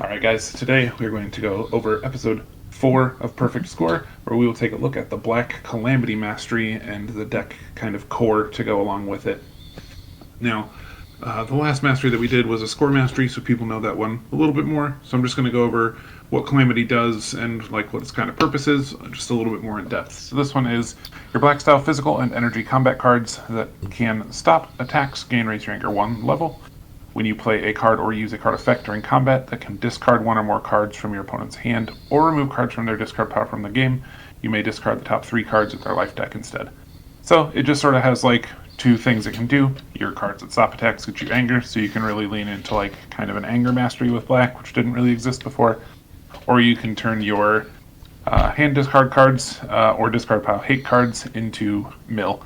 Alright guys, today we're going to go over episode 4 of Perfect Score, where we will take a look at the Black Calamity Mastery and the deck kind of core to go along with it. Now, the last mastery that we did was a score mastery, so people know that one a little bit more. So I'm just going to go over what Calamity does and like what its kind of purpose is, just a little bit more in depth. So this one is your black style physical and energy combat cards that can stop attacks, gain raise your anger 1 level. When you play a card or use a card effect during combat that can discard one or more cards from your opponent's hand or remove cards from their discard pile from the game, you may discard the top 3 cards of their life deck instead. So it just sort of has like 2 things it can do. Your cards that stop attacks get you anger, so you can really lean into like kind of an anger mastery with black, which didn't really exist before. Or you can turn your hand discard cards or discard pile hate cards into mill,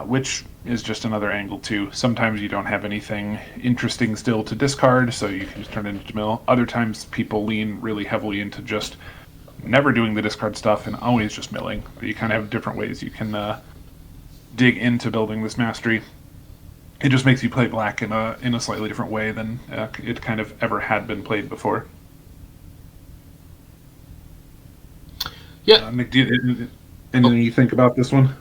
which is just another angle too. Sometimes you don't have anything interesting still to discard, so you can just turn it into mill. Other times people lean really heavily into just never doing the discard stuff and always just milling. You kind of have different ways you can dig into building this mastery. It just makes you play black in a slightly different way than it kind of ever had been played before. Yeah. Nick, anything you think about this one?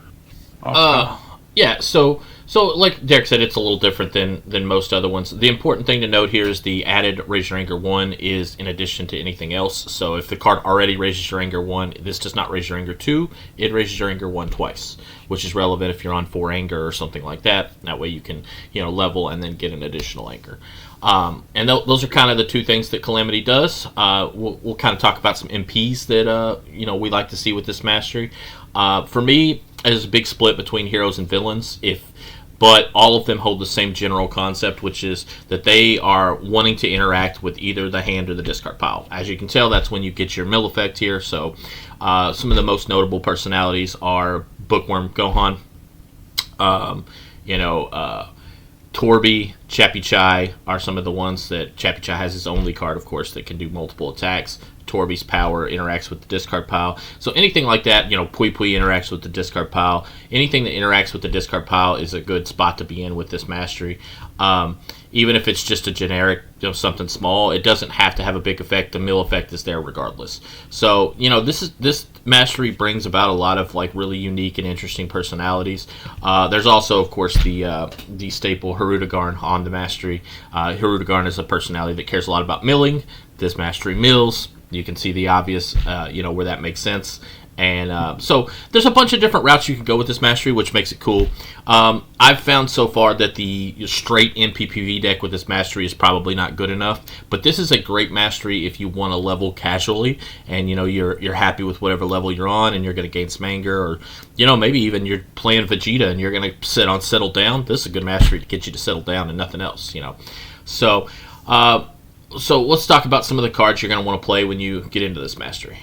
Yeah, so like Derek said, it's a little different than most other ones. The important thing to note here is the added Raise Your Anger 1 is in addition to anything else. So if the card already raises your anger 1, this does not raise your anger 2. It raises your anger 1 twice, which is relevant if you're on 4 anger or something like that. That way you can level and then get an additional anger. And those are kind of the 2 things that Calamity does. We'll kind of talk about some MPs that we like to see with this mastery. For me, there's a big split between heroes and villains, but all of them hold the same general concept, which is that they are wanting to interact with either the hand or the discard pile. As you can tell, that's when you get your mill effect here. So some of the most notable personalities are Bookworm Gohan, Torby, Chappy Chai are some of the ones that Chappy Chai has his only card, of course, that can do multiple attacks. Torby's power interacts with the discard pile. So anything like that, Pui Pui interacts with the discard pile. Anything that interacts with the discard pile is a good spot to be in with this mastery. Even if it's just a generic, something small, it doesn't have to have a big effect. The mill effect is there regardless. So, this mastery brings about a lot of like really unique and interesting personalities. There's also, of course, the staple Hirudegarn on the mastery. Hirudegarn is a personality that cares a lot about milling. This mastery mills. You can see the obvious, where that makes sense. And so there's a bunch of different routes you can go with this mastery, which makes it cool. I've found so far that the straight NPPV deck with this mastery is probably not good enough. But this is a great mastery if you want to level casually and, you're happy with whatever level you're on and you're going to gain some anger. Or, maybe even you're playing Vegeta and you're going to sit on Settle Down. This is a good mastery to get you to settle down and nothing else, So let's talk about some of the cards you're going to want to play when you get into this mastery.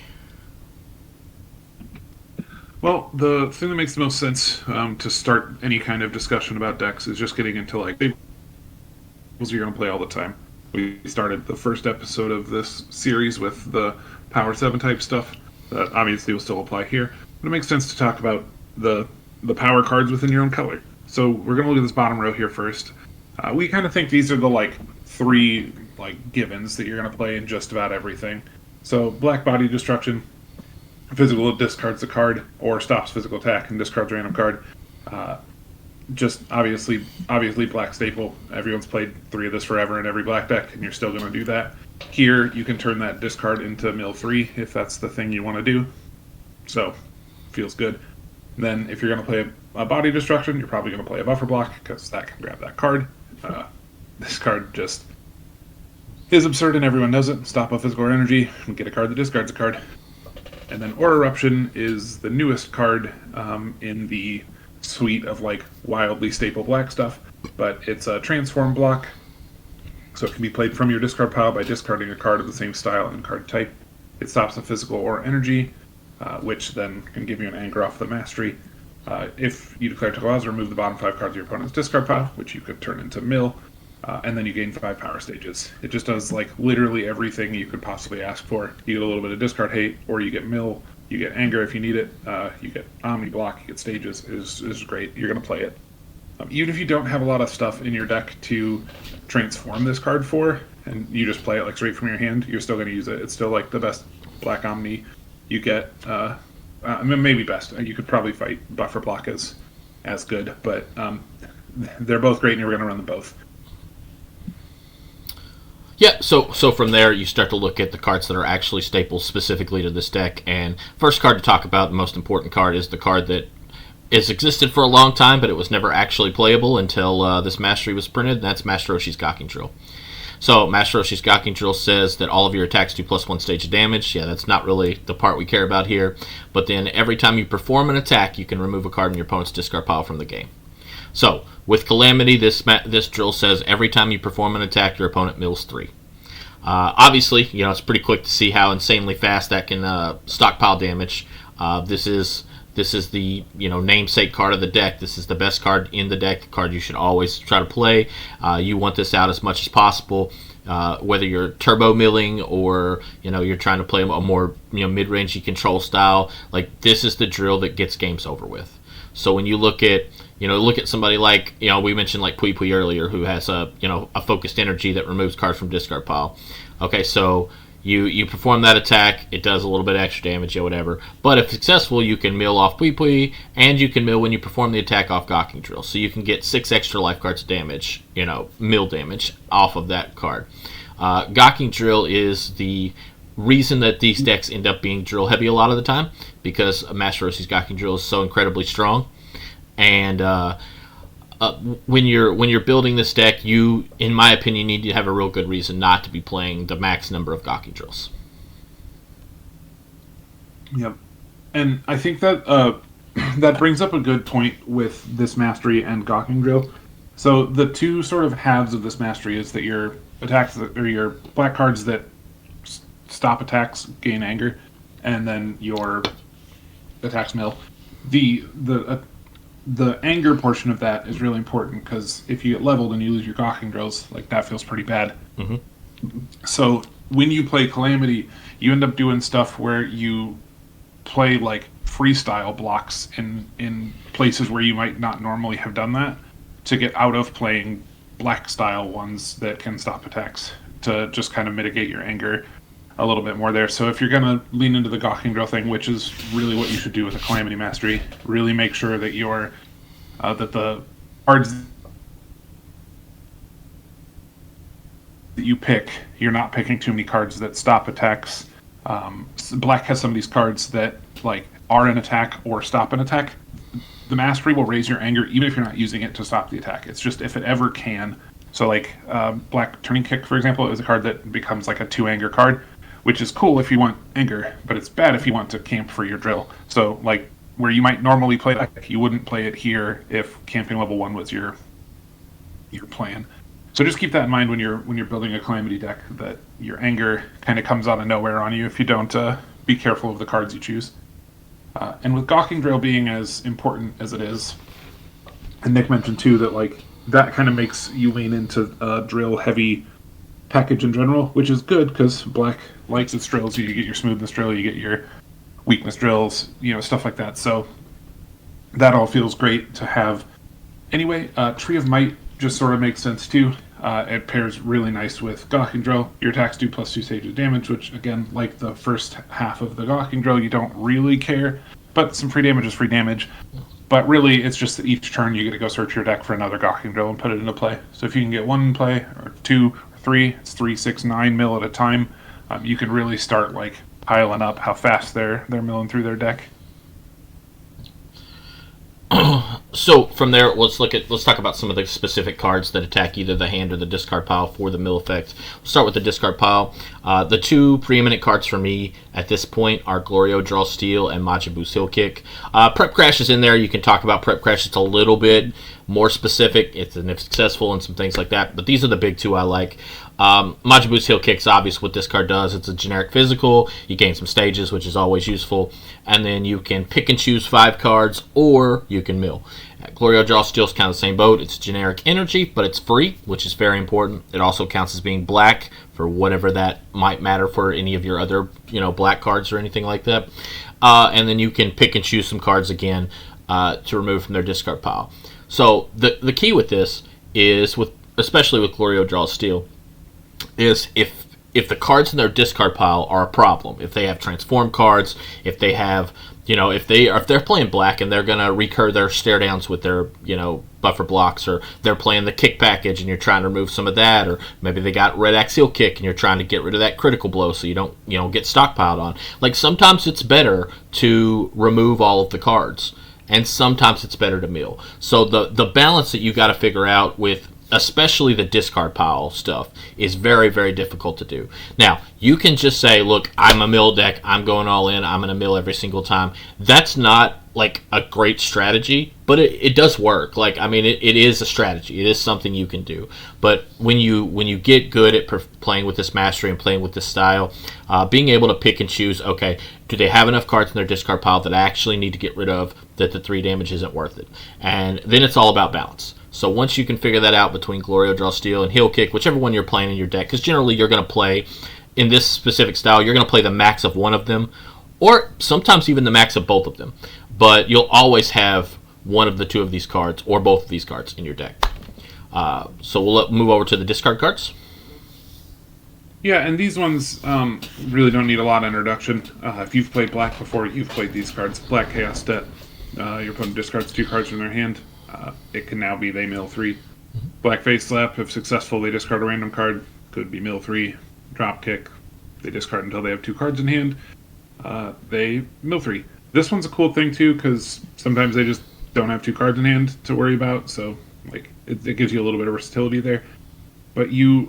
Well, the thing that makes the most sense to start any kind of discussion about decks is just getting into like staples you're going to play all the time. We started the first episode of this series with the Power 7 type stuff that obviously will still apply here, but it makes sense to talk about the power cards within your own color. So we're going to look at this bottom row here first. We kind of think these are the like 3 like givens that you're going to play in just about everything. So Black Body Destruction, physical discards the card or stops physical attack and discards a random card. Just obviously black staple. Everyone's played 3 of this forever in every black deck, and you're still going to do that. Here, you can turn that discard into mill 3 if that's the thing you want to do. So, feels good. Then, if you're going to play a body destruction, you're probably going to play a buffer block because that can grab that card. This card just is absurd and everyone knows it. Stop a physical or energy and get a card that discards a card. And then Aura Eruption is the newest card in the suite of like wildly staple black stuff, but it's a transform block, so it can be played from your discard pile by discarding a card of the same style and card type. It stops a physical or energy, which then can give you an anger off the mastery. If you declare Tagaz, remove the bottom 5 cards of your opponent's discard pile, which you could turn into mill. And then you gain 5 power stages. It just does like literally everything you could possibly ask for. You get a little bit of discard hate, or you get mill, you get anger if you need it, you get omni block, you get stages. Is great. You're gonna play it. Even if you don't have a lot of stuff in your deck to transform this card for, and you just play it like straight from your hand, you're still going to use it. It's still like the best Black Omni you get. I mean, maybe best. You could probably fight Buffer Block as good, but they're both great, and you're going to run them both. Yeah, so from there you start to look at the cards that are actually staples specifically to this deck. And first card to talk about, the most important card, is the card that has existed for a long time, but it was never actually playable until this Mastery was printed, and that's Master Roshi's Gawking Drill. So Master Roshi's Gawking Drill says that all of your attacks do +1 stage of damage. Yeah, that's not really the part we care about here. But then every time you perform an attack, you can remove a card in your opponent's discard pile from the game. So with Calamity, this drill says every time you perform an attack, your opponent mills 3. Obviously, it's pretty quick to see how insanely fast that can stockpile damage. This is the namesake card of the deck. This is the best card in the deck, the card you should always try to play. You want this out as much as possible, whether you're turbo milling or you're trying to play a more mid-rangey control style. Like, this is the drill that gets games over with. So when you look at somebody like we mentioned like Pui Pui earlier, who has a focused energy that removes cards from discard pile. Okay, so you perform that attack, it does a little bit of extra damage, whatever. But if successful, you can mill off Pui Pui, and you can mill when you perform the attack off Gawking Drill. So you can get 6 extra life cards damage, mill damage off of that card. Gawking Drill is the reason that these decks end up being drill heavy a lot of the time, because Master Roshi's Gawking Drill is so incredibly strong. And when you're building this deck, you, in my opinion, need to have a real good reason not to be playing the max number of Gawking Drills. Yep. And I think that that brings up a good point with this Mastery and Gawking Drill. So the two sort of halves of this Mastery is that your attacks, or your black cards that stop attacks gain anger, and then your attacks mill. The anger portion of that is really important, because if you get leveled and you lose your Gawking Drills, like, that feels pretty bad. Mm-hmm. So when you play Calamity, you end up doing stuff where you play like freestyle blocks in places where you might not normally have done that, to get out of playing black style ones that can stop attacks, to just kind of mitigate your anger a little bit more there. So if you're going to lean into the Gawking Drill thing, which is really what you should do with a Calamity Mastery, really make sure that you're that the cards that you pick, you're not picking too many cards that stop attacks. Black has some of these cards that like are an attack or stop an attack. The Mastery will raise your anger even if you're not using it to stop the attack. It's just if it ever can. So like Black Turning Kick, for example, is a card that becomes like a 2 anger card, which is cool if you want anger, but it's bad if you want to camp for your drill. So like where you might normally play that, you wouldn't play it here if camping level 1 was your plan. So just keep that in mind when you're building a Calamity deck, that your anger kind of comes out of nowhere on you if you don't be careful of the cards you choose. And with Gawking Drill being as important as it is, and Nick mentioned too that like that kind of makes you lean into a drill heavy package in general, which is good because Black likes its drills. You get your smoothness drill, you get your weakness drills, stuff like that. So that all feels great to have. Anyway, Tree of Might just sort of makes sense too. It pairs really nice with Gawking Drill. Your attacks do +2 stages of damage, which again, like the first half of the Gawking Drill, you don't really care. But some free damage is free damage. But really, it's just that each turn you get to go search your deck for another Gawking Drill and put it into play. So if you can get 1 in play, or 2, or 3, it's 3, 6, 9 mil at a time. You can really start like piling up how fast they're milling through their deck. So from there, let's talk about some of the specific cards that attack either the hand or the discard pile for the mill effect. We'll start with the discard pile. The 2 preeminent cards for me at this point are Glorio Draw Steel and Majibu's Hill Kick. Prep Crash is in there. You can talk about Prep Crash. It's a little bit more specific. It's an if successful and some things like that. But these are the big 2 I like. Majibu's Hill Kick's obvious what this card does. It's a generic physical. You gain some stages, which is always useful. And then you can pick and choose 5 cards, or you can mill. Glorio Draw Steel's kind of the same boat. It's generic energy, but it's free, which is very important. It also counts as being black for whatever that might matter for any of your other, black cards or anything like that. And then you can pick and choose some cards again to remove from their discard pile. So the key with this is, with especially with Glorio Draw Steel, is if the cards in their discard pile are a problem, if they have transform cards, if they have, if they're playing black and they're gonna recur their stare downs with their, buffer blocks, or they're playing the kick package and you're trying to remove some of that, or maybe they got red axial kick and you're trying to get rid of that critical blow so you don't, get stockpiled on. Like, sometimes it's better to remove all of the cards, and sometimes it's better to mill. So the balance that you got to figure out with especially the discard pile stuff is very, very difficult to do. Now, you can just say, look, I'm a mill deck, I'm going all in, I'm going to mill every single time. That's not like a great strategy, but it does work. Like, I mean, it is a strategy. It is something you can do. But when you get good at playing with this mastery and playing with this style, being able to pick and choose, okay, do they have enough cards in their discard pile that I actually need to get rid of, that the 3 damage isn't worth it? And then it's all about balance. So once you can figure that out between Glorio Draw Steel and Heel Kick, whichever one you're playing in your deck, because generally you're going to play, in this specific style, you're going to play the max of one of them, or sometimes even the max of both of them. But you'll always have one of the 2 of these cards, or both of these cards, in your deck. So we'll move over to the discard cards. Yeah, and these ones really don't need a lot of introduction. If you've played Black before, you've played these cards. Black Chaos Debt. Your opponent discards 2 cards from their hand. It can now be they mill 3. Black Face Slap, if successful, they discard a random card. Could be mill 3. Drop Kick, they discard until they have 2 cards in hand. They mill 3. This one's a cool thing too, because sometimes they just don't have 2 cards in hand to worry about, so like it gives you a little bit of versatility there. But you're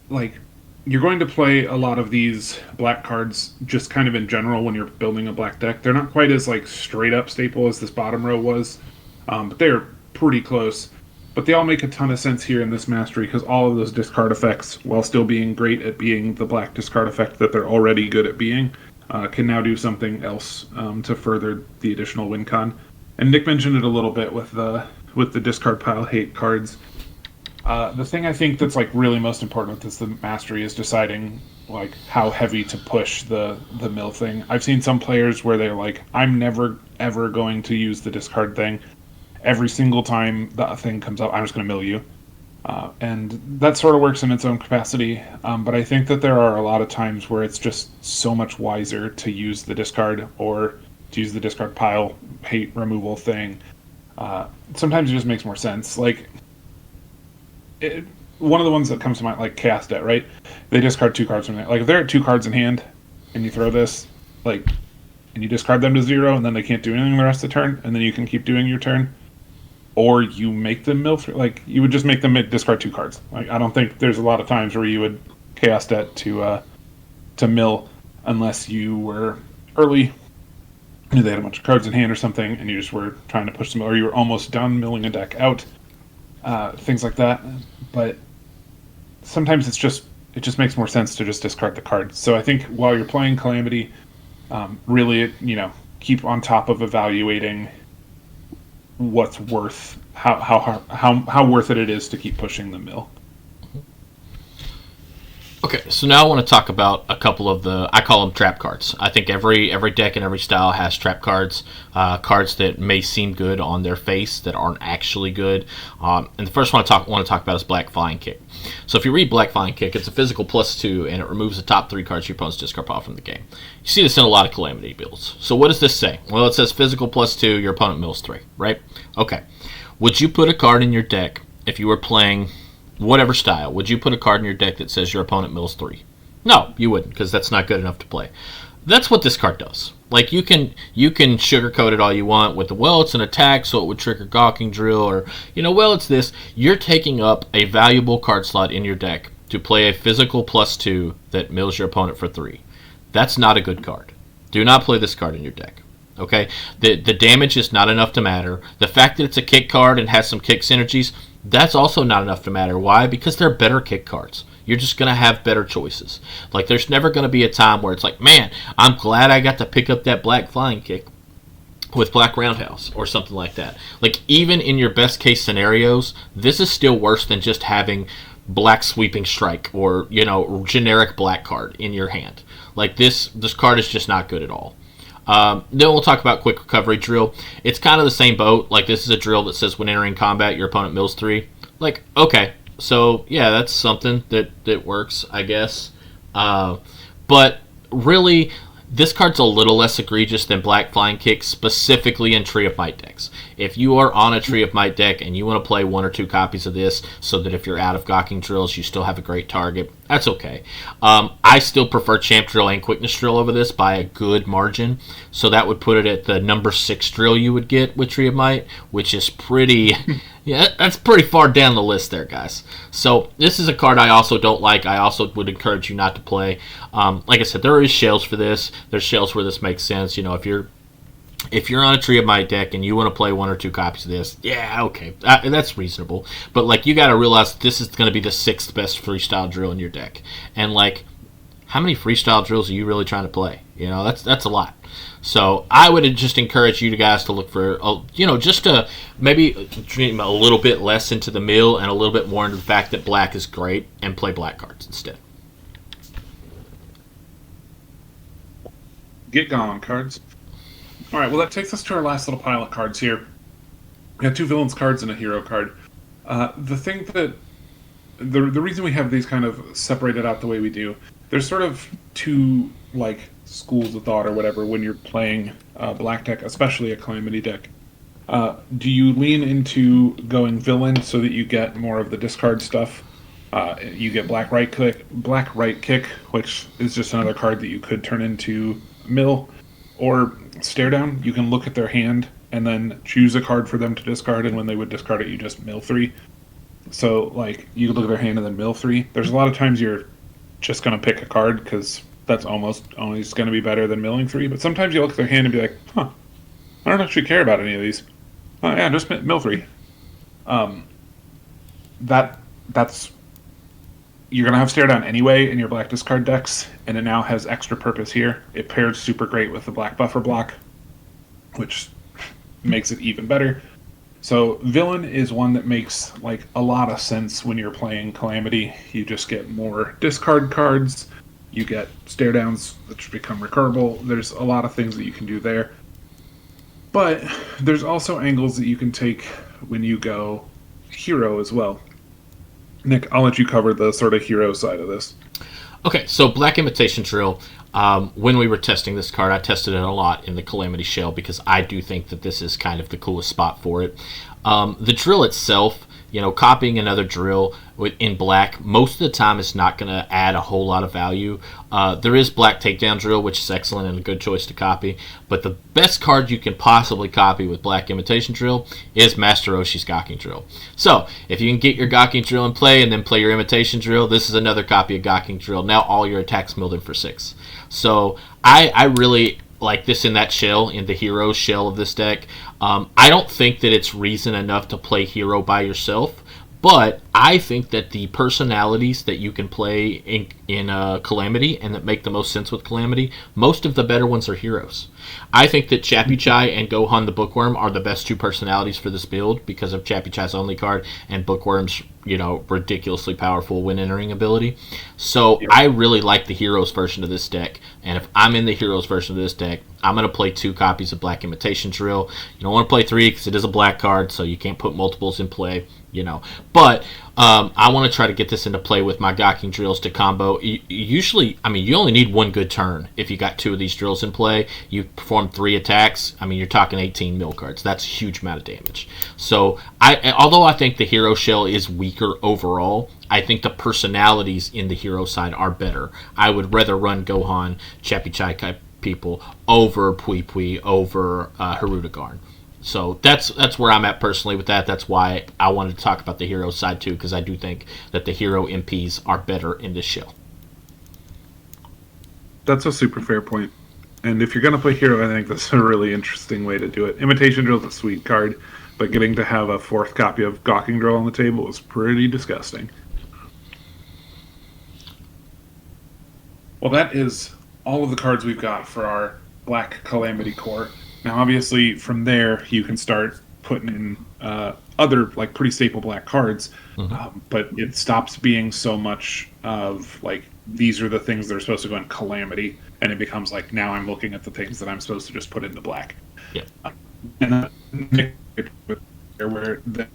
going to play a lot of these black cards just kind of in general when you're building a black deck. They're not quite as like straight up staple as this bottom row was, but they're pretty close. But they all make a ton of sense here in this mastery, because all of those discard effects, while still being great at being the black discard effect that they're already good at being, can now do something else to further the additional win con. And Nick mentioned it a little bit with the discard pile hate cards. The thing I think that's like really most important with this the mastery is deciding like how heavy to push the mill thing. I've seen some players where they're like, I'm never ever going to use the discard thing. Every single time the thing comes up, I'm just going to mill you. And that sort of works in its own capacity. But I think that there are a lot of times where it's just so much wiser to use the discard, or to use the discard pile hate removal thing. Sometimes it just makes more sense. Like, one of the ones that comes to mind, like Chaos Debt, right? They discard 2 cards from there. Like, if they're at 2 cards in hand, and you throw this, like, and you discard them to 0, and then they can't do anything the rest of the turn, and then you can keep doing your turn. Or you make them mill 3, like, you would just make them discard 2 cards. Like, I don't think there's a lot of times where you would Chaos Debt to mill unless you were early, they had a bunch of cards in hand or something, and you just were trying to push them, or you were almost done milling a deck out, things like that. But sometimes it just makes more sense to just discard the cards. So I think while you're playing Calamity, really, keep on top of evaluating what's worth, how worth it is to keep pushing the mill. Okay, so now I want to talk about a couple of I call them trap cards. I think every deck and every style has trap cards, cards that may seem good on their face that aren't actually good. And the first one I want to talk about is Black Flying Kick. So if you read Black Flying Kick, it's a physical +2, and it removes the top 3 cards of your opponent's discard pile from the game. You see this in a lot of Calamity builds. So what does this say? Well, it says physical +2, your opponent mills 3, right? Okay. Would you put a card in your deck if you were playing whatever style? Would you put a card in your deck that says your opponent mills 3? No, you wouldn't, because that's not good enough to play. That's what this card does. Like, you can sugarcoat it all you want with it's an attack, so it would trigger Gawking Drill, or, it's this. You're taking up a valuable card slot in your deck to play a physical +2 that mills your opponent for 3. That's not a good card. Do not play this card in your deck. Okay? The damage is not enough to matter. The fact that it's a kick card and has some kick synergies, that's also not enough to matter. Why? Because they're better kick cards. You're just going to have better choices. Like, there's never going to be a time where it's like, man, I'm glad I got to pick up that Black Flying Kick with Black Roundhouse or something like that. Like, even in your best case scenarios, this is still worse than just having Black Sweeping Strike or, generic black card in your hand. Like, this card is just not good at all. Then we'll talk about quick recovery drill. It's kind of the same boat. Like, this is a drill that says when entering combat, your opponent mills 3. Like, okay, so yeah, that's something that works, I guess. But really, this card's a little less egregious than Black Flying Kick, specifically in Tree of Might decks. If you are on a Tree of Might deck and you want to play 1 or 2 copies of this so that if you're out of gawking drills, you still have a great target, that's okay. I still prefer Champ Drill and Quickness Drill over this by a good margin. So that would put it at the number 6 drill you would get with Tree of Might, which is pretty... yeah, that's pretty far down the list there, guys. So this is a card I also don't like. I also would encourage you not to play. Like I said, there is shells for this. There's shells where this makes sense. You know, if you're on a Tree of Might deck and you want to play 1 or 2 copies of this, yeah, okay, that's reasonable. But like, you got to realize this is going to be the 6th best freestyle drill in your deck, and like, how many freestyle drills are you really trying to play? You know, that's a lot. So I would just encourage you guys to look for, just to maybe dream a little bit less into the mill and a little bit more into the fact that black is great, and play black cards instead. Get gone cards. All right, well, that takes us to our last little pile of cards here. We have 2 villains cards and a hero card. The thing that the reason we have these kind of separated out the way we do, there's sort of 2 like schools of thought or whatever when you're playing black deck, especially a Calamity deck. Do you lean into going villain so that you get more of the discard stuff? You get black right kick, which is just another card that you could turn into mill, or stare down. You can look at their hand and then choose a card for them to discard, and when they would discard it, you just mill 3. So like, you look at their hand and then mill 3. There's a lot of times you're just going to pick a card because that's almost always going to be better than milling 3. But sometimes you look at their hand and be like, I don't actually care about any of these. Oh yeah, just mill 3. That's you're going to have stare down anyway in your black discard decks, and it now has extra purpose here. It pairs super great with the black buffer block, which makes it even better. So villain is one that makes like a lot of sense when you're playing Calamity. You just get more discard cards. You get stare downs which become recurable. There's a lot of things that you can do there. But there's also angles that you can take when you go hero as well. Nick, I'll let you cover the sort of hero side of this. Okay, so Black Imitation Drill. When we were testing this card, I tested it a lot in the Calamity Shell because I do think that this is kind of the coolest spot for it. The drill itself, copying another drill in black, most of the time is not going to add a whole lot of value. There is Black Takedown Drill, which is excellent and a good choice to copy, but the best card you can possibly copy with Black Imitation Drill is Master Roshi's Gawking Drill. So, if you can get your Gawking Drill in play and then play your Imitation Drill, this is another copy of Gawking Drill. Now all your attacks milled in for 6. So, I really like this in that shell, in the hero shell of this deck. I don't think that it's reason enough to play hero by yourself, but I think that the personalities that you can play in Calamity and that make the most sense with Calamity, most of the better ones are heroes. I think that Chappy Chai and Gohan the Bookworm are the best 2 personalities for this build because of Chappy Chai's only card and Bookworm's, ridiculously powerful when entering ability. So I really like the heroes version of this deck, and if I'm in the heroes version of this deck, I'm going to play 2 copies of Black Imitation Drill. You don't want to play 3 because it is a black card, so you can't put multiples in play. But I want to try to get this into play with my Gawking Drills to combo. Usually, you only need 1 good turn if you got 2 of these drills in play. You perform 3 attacks. You're talking 18 mill cards. That's a huge amount of damage. So, although I think the hero shell is weaker overall, I think the personalities in the hero side are better. I would rather run Gohan, Chappy Chai type people over Pui Pui, over Hirudegarn. So that's where I'm at personally with that. That's why I wanted to talk about the hero side too, because I do think that the hero MPs are better in this shell. That's a super fair point. And if you're going to play hero, I think that's a really interesting way to do it. Imitation Drill is a sweet card, but getting to have a 4th copy of Gawking Drill on the table is pretty disgusting. Well, that is all of the cards we've got for our Black Calamity core. Now, obviously, from there, you can start putting in other, pretty staple black cards, but it stops being so much of, these are the things that are supposed to go in Calamity, and it becomes like now I'm looking at the things that I'm supposed to just put into black. Yep. And where the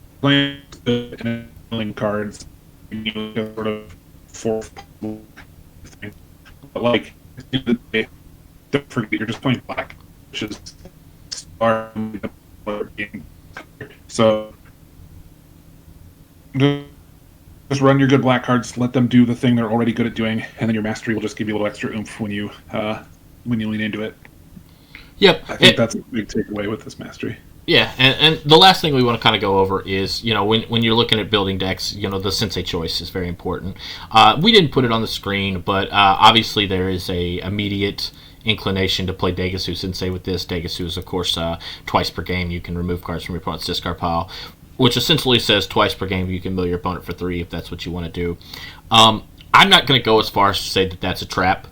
playing cards, you sort of fourth thing, but like don't forget you're just playing black, which is so just run your good black cards, let them do the thing they're already good at doing, and then your mastery will just give you a little extra oomph when you lean into it. Yep. I think that's a big takeaway with this mastery. Yeah, and the last thing we want to kind of go over is, when you're looking at building decks, the sensei choice is very important. We didn't put it on the screen, but obviously there is a immediate inclination to play Degasu Sensei with this. Degasu is, of course, twice per game you can remove cards from your opponent's discard pile, which essentially says twice per game you can mill your opponent for 3 if that's what you want to do. I'm not going to go as far as to say that that's a trap,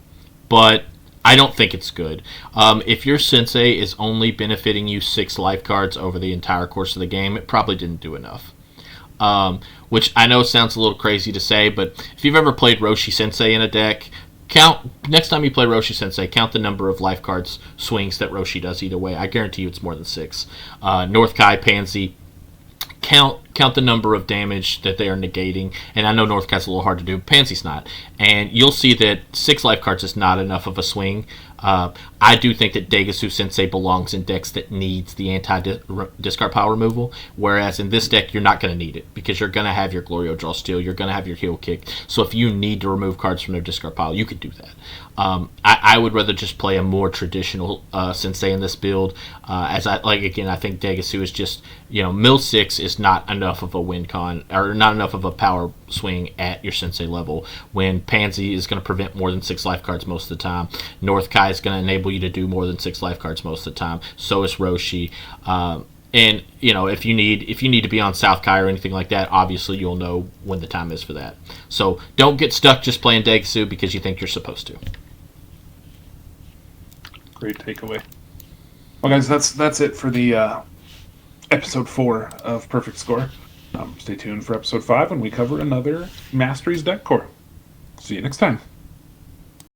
but I don't think it's good. If your sensei is only benefiting you 6 life cards over the entire course of the game, it probably didn't do enough. Which I know sounds a little crazy to say, but if you've ever played Roshi Sensei in a deck, next time you play Roshi Sensei, count the number of life cards swings that Roshi does either way. I guarantee you it's more than 6. North Kai, Pansy, count the number of damage that they are negating, and I know North Kai's a little hard to do, Pansy's not, and you'll see that 6 life cards is not enough of a swing. I do think that Degasu Sensei belongs in decks that needs the anti-discard pile removal, whereas in this deck you're not going to need it, because you're going to have your Glorio Draw Steel, you're going to have your Heel Kick, so if you need to remove cards from their discard pile, you could do that. I would rather just play a more traditional Sensei in this build, I think Degasu is just, mill 6 is not enough of a win con, or not enough of a power swing at your Sensei level, when Pansy is going to prevent more than 6 life cards most of the time. North Kai is going to enable you to do more than 6 life cards most of the time. So is Roshi. And if you need to be on South Kai or anything like that, obviously you'll know when the time is for that. So don't get stuck just playing Degasu because you think you're supposed to. Great takeaway. Well, guys, that's it for the episode 4 of Perfect Score. Stay tuned for episode 5 when we cover another Masteries deck core. See you next time.